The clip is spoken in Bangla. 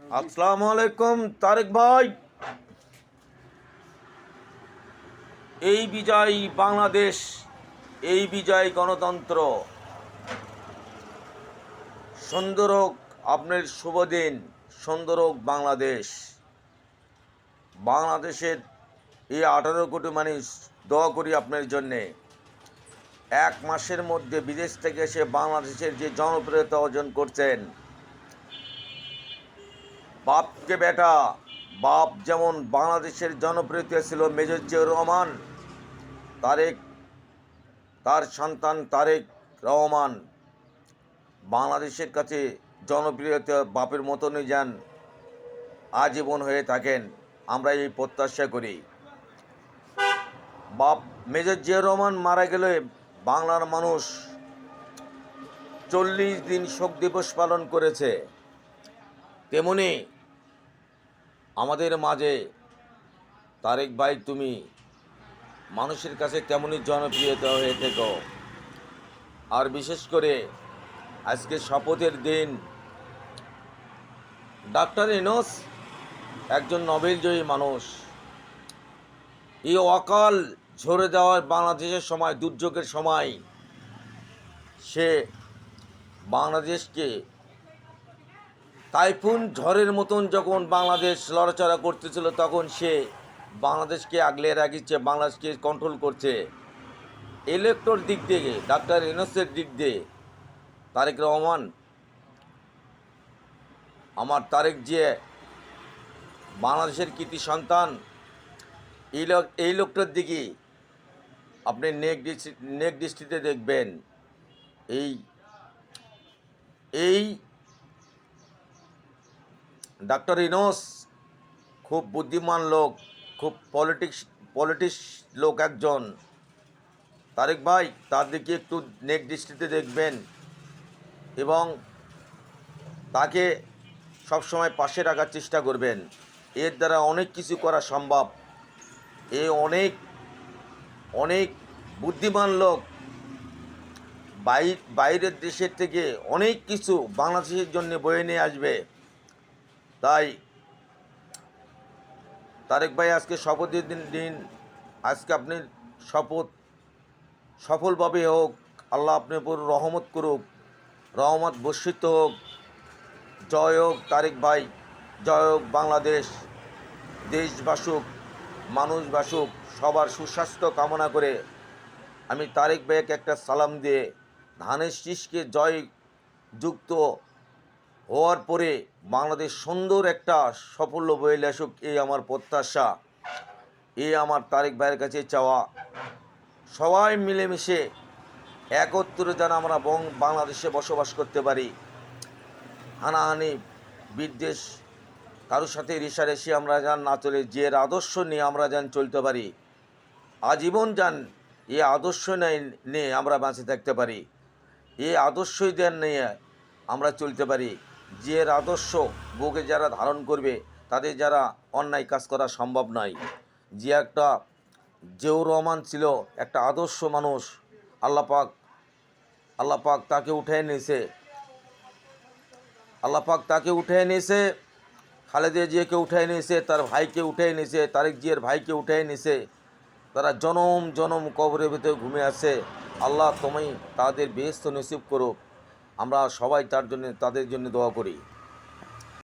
আসসালামু আলাইকুম তারেক ভাই। এই বিজয় বাংলাদেশ, এই বিজয় গণতন্ত্র। সুন্দর হোক আপনার শুভ দিন, সুন্দর হোক বাংলাদেশ। বাংলাদেশের এই 18 কোটি মানুষ দোয়া করি আপনার জন্যে। এক মাসের মধ্যে বিদেশ থেকে এসে বাংলাদেশের যে জনপ্রিয়তা অর্জন করছেন, বাপকে বেটা, বাপ যেমন বাংলাদেশের জনপ্রিয়তা ছিল মেজর জিয়াউর রহমান, তার সন্তান তারেক রহমান বাংলাদেশের কাছে জনপ্রিয়তা বাপের মতনই যান আজীবন হয়ে থাকেন, আমরা এই প্রত্যাশা করি। বাপ মেজর জিয়াউর রহমান মারা গেলে বাংলার মানুষ 40 দিন শোক দিবস পালন করেছে। তেমনি আমাদের মাঝে তারেক ভাই, তুমি মানুষের কাছে তেমনই জনপ্রিয়তা হয়ে থেকো। আর বিশেষ করে আজকে শপথের দিন, ডক্টর ইউনূস একজন নোবেলজয়ী মানুষ। এই অকাল ঝরে যাওয়ার বাংলাদেশের সময়, দুর্যোগের সময়, সে বাংলাদেশকে টাইফুন ঝড়ের মতন যখন বাংলাদেশ লড়াচড়া করতেছিল, তখন সে বাংলাদেশকে আগলে রাখিছে, বাংলাদেশকে কন্ট্রোল করছে। ইলেকট্রোর দিক দিয়ে, ডক্টর ইউনূসের দিক দিয়ে তারেক রহমান, আমার তারেক জিয়া বাংলাদেশের কৃতি সন্তান। এই লোকটার দিকে আপনি নেক দৃষ্টিতে দেখবেন। এই ডক্টর ইউনূস খুব বুদ্ধিমান লোক, খুব পলিটিক্স লোক একজন। তারেক ভাই, তার দিকে একটু নেক দৃষ্টিতে দেখবেন এবং তাকে সবসময় পাশে রাখার চেষ্টা করবেন। এর দ্বারা অনেক কিছু করা সম্ভব। এ অনেক বুদ্ধিমান লোক, বাইরের দেশের থেকে অনেক কিছু বাংলাদেশের জন্য বয়ে নিয়ে আসবে। তাই তারেক ভাই, আজকে শপথের দিন, আজকে আপনি শপথ সফলভাবে হোক, আল্লাহ আপনার উপর রহমত করুক, রহমত বর্ষিত হোক। জয় হোক তারেক ভাই, জয় হোক বাংলাদেশ। দেশ বাসুক, মানুষ বাসুক, সবার সুস্বাস্থ্য কামনা করে আমি তারেক ভাইকে একটা সালাম দিয়ে ধানের শীষকে জয় যুক্ত হওয়ার পরে বাংলাদেশ সুন্দর একটা সাফল্য বয়ে আসুক, এই আমার প্রত্যাশা, এই আমার তারেক ভাইয়ের কাছে চাওয়া। সবাই মিলেমিশে একত্রে যেন আমরা বাংলাদেশে বসবাস করতে পারি। হানাহানি, বিদ্বেষ, কারোর সাথে রেষারেষি আমরা যেন না চলে, যে আদর্শ নিয়ে আমরা যেন চলতে পারি, আজীবন যেন এই আদর্শ নিয়ে আমরা বেঁচে থাকতে পারি, এই আদর্শই যেন নিয়ে আমরা চলতে পারি। যে আদর্শ বুকে যারা ধারণ করবে, তাদের যারা অন্যায় কাজ করা সম্ভব নয়। জিয়াউর রহমান ছিল একটা আদর্শ মানুষ। আল্লাহ পাক তাকে উঠিয়ে নিয়েছে, খালেদা জিয়াকে উঠিয়ে নিয়েছে, তার ভাইকে উঠিয়ে নিয়েছে, তারেক জিয়ার ভাইকে উঠিয়ে নিয়েছে। তারা জনম কবরের ভিতরে ঘুমিয়ে আছে। আল্লাহ তুমি তাদের বেহেশত নসিব করো। আমরা সবাই তাদের জন্য দোয়া করি।